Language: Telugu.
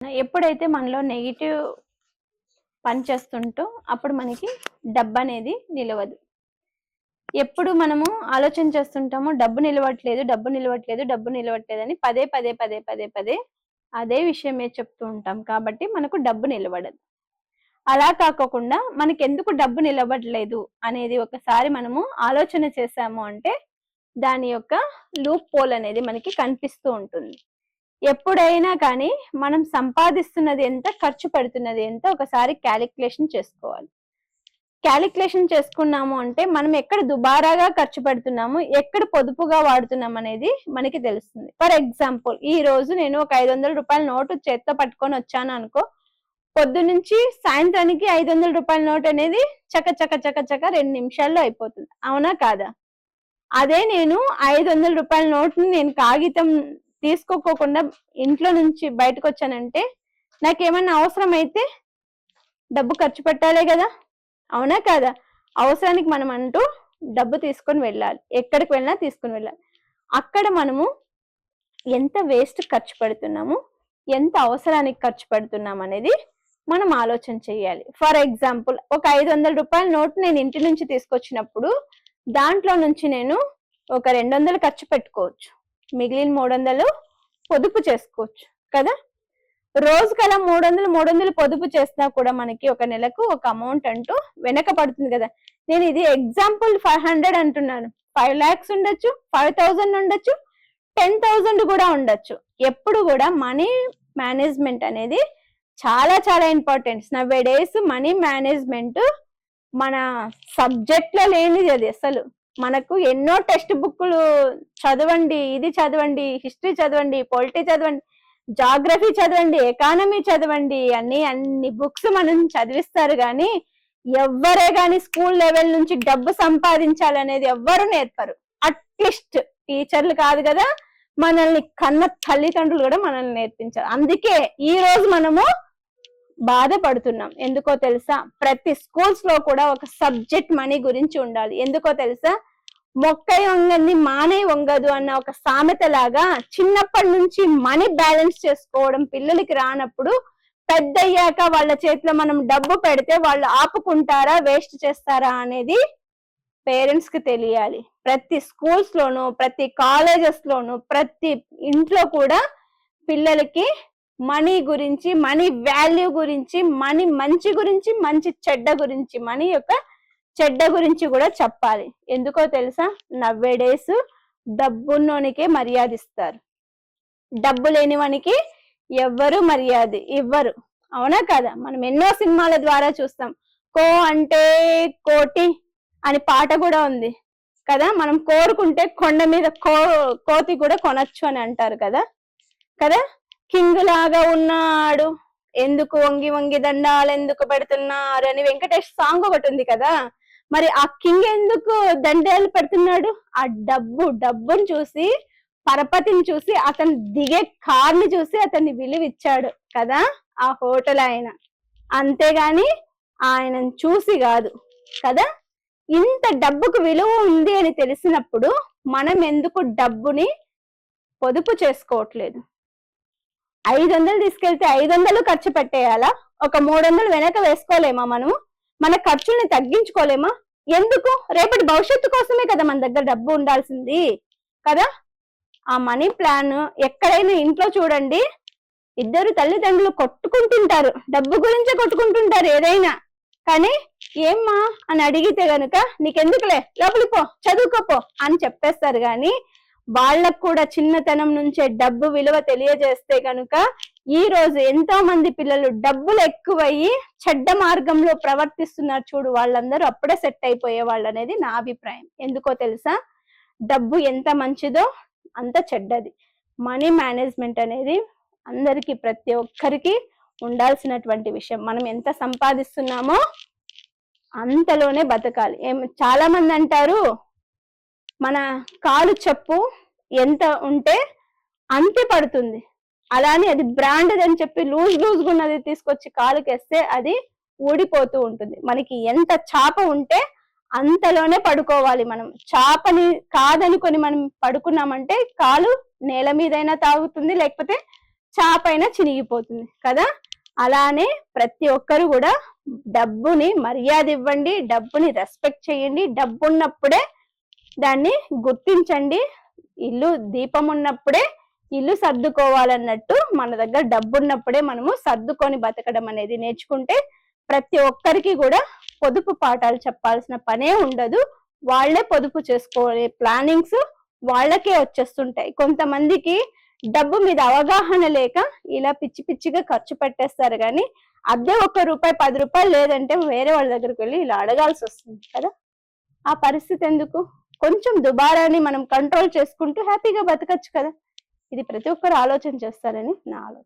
ఎప్పుడైతే మనలో నెగిటివ్ పని చేస్తుంటో అప్పుడు మనకి డబ్బనేది నిలవదు. ఎప్పుడు మనము ఆలోచన చేస్తుంటామో డబ్బు నిలవట్లేదు, డబ్బు నిలవట్లేదు, డబ్బు నిలవట్లేదని పదే అదే విషయమే చెప్తూ ఉంటాం. కాబట్టి మనకు డబ్బు నిలబడదు. అలా కాకోకుండా మనకెందుకు డబ్బు నిలబడలేదు అనేది ఒకసారి మనము ఆలోచన చేసాము అంటే దాని యొక్క లూప్ హోల్ అనేది మనకి కనిపిస్తూ ఉంటుంది. ఎప్పుడైనా కానీ మనం సంపాదిస్తున్నది ఎంత, ఖర్చు పెడుతున్నది ఎంత ఒకసారి క్యాలిక్యులేషన్ చేసుకోవాలి. క్యాలిక్యులేషన్ చేసుకున్నాము అంటే మనం ఎక్కడ దుబారాగా ఖర్చు పెడుతున్నాము, ఎక్కడ పొదుపుగా వాడుతున్నాం అనేది మనకి తెలుస్తుంది. ఫర్ ఎగ్జాంపుల్, ఈ రోజు నేను ఒక 500 రూపాయల నోటు చేత్తో పట్టుకొని వచ్చాను అనుకో, పొద్దు నుంచి సాయంత్రానికి 500 రూపాయల నోట్ అనేది చక 2 నిమిషాల్లో అయిపోతుంది. అవునా కాదా? అదే నేను 500 రూపాయల నోట్ని నేను కాగితం తీసుకోకుండా ఇంట్లో నుంచి బయటకు వచ్చానంటే నాకేమన్నా అవసరం అయితే డబ్బు ఖర్చు పెట్టాలే కదా, అవునా కాదా? అవసరానికి మనం అంటూ డబ్బు తీసుకొని వెళ్ళాలి. ఎక్కడికి వెళ్ళినా తీసుకొని వెళ్ళాలి. అక్కడ మనము ఎంత వేస్ట్ ఖర్చు పెడుతున్నాము, ఎంత అవసరానికి ఖర్చు పెడుతున్నాం అనేది మనం ఆలోచన చేయాలి. ఫర్ ఎగ్జాంపుల్, ఒక 500 రూపాయల నోట్ నేను ఇంటి నుంచి తీసుకొచ్చినప్పుడు దాంట్లో నుంచి నేను ఒక 200 ఖర్చు పెట్టుకోవచ్చు, మిగిలిన 300 పొదుపు చేసుకోవచ్చు కదా. రోజుకలా 300 పొదుపు చేసినా కూడా మనకి ఒక నెలకు ఒక అమౌంట్ అంటూ వెనక పడుతుంది కదా. నేను ఇది ఎగ్జాంపుల్ 500 అంటున్నాను. 5 lakhs ఉండొచ్చు, 5000 ఉండొచ్చు, 10,000 కూడా ఉండొచ్చు. ఎప్పుడు కూడా మనీ మేనేజ్మెంట్ అనేది చాలా చాలా ఇంపార్టెంట్. నవ్వే డేస్ మనీ మేనేజ్మెంట్ మన సబ్జెక్ట్ లో లేనిది. అది అసలు మనకు ఎన్నో టెక్స్ట్ బుక్లు చదవండి, ఇది చదవండి, హిస్టరీ చదవండి, పొలిటీ చదవండి, జాగ్రఫీ చదవండి, ఎకానమీ చదవండి, అన్ని బుక్స్ మనం చదివిస్తారు కానీ ఎవ్వరే కానీ స్కూల్ లెవెల్ నుంచి డబ్బు సంపాదించాలనేది ఎవ్వరు నేర్పరు. అట్లీస్ట్ టీచర్లు కాదు కదా, మనల్ని కన్న తల్లిదండ్రులు కూడా మనల్ని నేర్పించారు. అందుకే ఈ రోజు మనము బాధపడుతున్నాం. ఎందుకో తెలుసా? ప్రతి స్కూల్స్ లో కూడా ఒక సబ్జెక్ట్ మనీ గురించి ఉండాలి. ఎందుకో తెలుసా? మొక్కై వంగంది మానే వంగదు అన్న ఒక సామెత లాగా చిన్నప్పటి నుంచి మనీ బ్యాలెన్స్ చేసుకోవడం పిల్లలకి రానప్పుడు పెద్దయ్యాక వాళ్ళ చేతిలో మనం డబ్బు పెడితే వాళ్ళు ఆపుకుంటారా, వేస్ట్ చేస్తారా అనేది పేరెంట్స్ కి తెలియాలి. ప్రతి స్కూల్స్ లోను, ప్రతి కాలేజెస్ లోను, ప్రతి ఇంట్లో కూడా పిల్లలకి మనీ గురించి, మనీ వాల్యూ గురించి, మనీ మంచి గురించి, మంచి చెడ్డ గురించి, మనీ యొక్క చెడ్డ గురించి కూడా చెప్పాలి. ఎందుకో తెలుసా? నవ్వే డేస్ డబ్బున్నోనికే మర్యాద ఇస్తారు, డబ్బు లేని వానికి ఎవ్వరు మర్యాద ఇవ్వరు. అవునా కదా? మనం ఎన్నో సినిమాల ద్వారా చూస్తాం. కో అంటే కోటి అని పాట కూడా ఉంది కదా. మనం కోరుకుంటే కొండ మీద కోతి కూడా కొనొచ్చు అని అంటారు కదా కదా. కింగ్ లాగా ఉన్నాడు, ఎందుకు వంగి వంగి దండాలు ఎందుకు పెడుతున్నారు అని వెంకటేష్ సాంగ్ ఒకటి ఉంది కదా. మరి ఆ కింగ్ ఎందుకు దండాలు పెడుతున్నాడు? ఆ డబ్బుని చూసి, పరపతిని చూసి, అతను దిగే కార్ని చూసి అతన్ని విలువిచ్చాడు కదా ఆ హోటల్ ఆయన. అంతేగాని ఆయనను చూసి కాదు కదా. ఇంత డబ్బుకు విలువ ఉంది అని తెలిసినప్పుడు మనం ఎందుకు డబ్బుని పొదుపు చేసుకోవట్లేదు? 500 తీసుకెళ్తే 500 ఖర్చు పెట్టేయాలా? ఒక 300 వెనక వేసుకోలేమా? మనము మన ఖర్చుల్ని తగ్గించుకోలేమా? ఎందుకు? రేపటి భవిష్యత్తు కోసమే కదా మన దగ్గర డబ్బు ఉండాల్సింది కదా. ఆ మనీ ప్లాన్ ఎక్కడైనా ఇంట్లో చూడండి, ఇద్దరు తల్లిదండ్రులు కొట్టుకుంటుంటారు, డబ్బు గురించే కొట్టుకుంటుంటారు ఏదైనా. కానీ ఏమ్మా అని అడిగితే గనుక నీకెందుకులే, లోపలికి పో, చదువుకోపో అని చెప్పేస్తారు. కానీ వాళ్ళకు కూడా చిన్నతనం నుంచే డబ్బు విలువ తెలియజేస్తే కనుక ఈ రోజు ఎంతో మంది పిల్లలు డబ్బులు ఎక్కువయ్యి చెడ్డ మార్గంలో ప్రవర్తిస్తున్నారు చూడు, వాళ్ళందరూ అప్పుడే సెట్ అయిపోయే వాళ్ళు అనేది నా అభిప్రాయం. ఎందుకో తెలుసా? డబ్బు ఎంత మంచిదో అంత చెడ్డది. మనీ మేనేజ్మెంట్ అనేది అందరికీ, ప్రతి ఒక్కరికి ఉండాల్సినటువంటి విషయం. మనం ఎంత సంపాదిస్తున్నామో అంతలోనే బతకాలి. చాలా మంది అంటారు, మన కాలు చెప్పు ఎంత ఉంటే అంతే పడుతుంది, అలానే అది బ్రాండెడ్ అని చెప్పి లూజ్గా ఉన్నది తీసుకొచ్చి కాలుకేస్తే అది ఊడిపోతూ ఉంటుంది. మనకి ఎంత చాప ఉంటే అంతలోనే పడుకోవాలి. మనం చాపని కాదనుకొని మనం పడుకున్నామంటే కాలు నేల మీదైనా తాగుతుంది, లేకపోతే చాపైనా చినిగిపోతుంది కదా. అలానే ప్రతి ఒక్కరు కూడా డబ్బుని మర్యాద ఇవ్వండి, డబ్బుని రెస్పెక్ట్ చేయండి. డబ్బు ఉన్నప్పుడే దాన్ని గుర్తించండి. ఇల్లు దీపం ఉన్నప్పుడే ఇల్లు సర్దుకోవాలన్నట్టు మన దగ్గర డబ్బు ఉన్నప్పుడే మనము సర్దుకొని బతకడం అనేది నేర్చుకుంటే ప్రతి ఒక్కరికి కూడా పొదుపు పాఠాలు చెప్పాల్సిన పనే ఉండదు. వాళ్లే పొదుపు చేసుకోవాలి, ప్లానింగ్స్ వాళ్ళకే వచ్చేస్తుంటాయి. కొంతమందికి డబ్బు మీద అవగాహన లేక ఇలా పిచ్చి పిచ్చిగా ఖర్చు పెట్టేస్తారు, కానీ అద్దె ₹1 ₹10 లేదంటే వేరే వాళ్ళ దగ్గరికి వెళ్ళి ఇలా అడగాల్సి వస్తుంది కదా. ఆ పరిస్థితి ఎందుకు? కొంచెం దుబారాన్ని మనం కంట్రోల్ చేసుకుంటూ హ్యాపీగా బతకచ్చు కదా. ఇది ప్రతి ఒక్కరు ఆలోచన చేస్తారని నా ఆలోచన.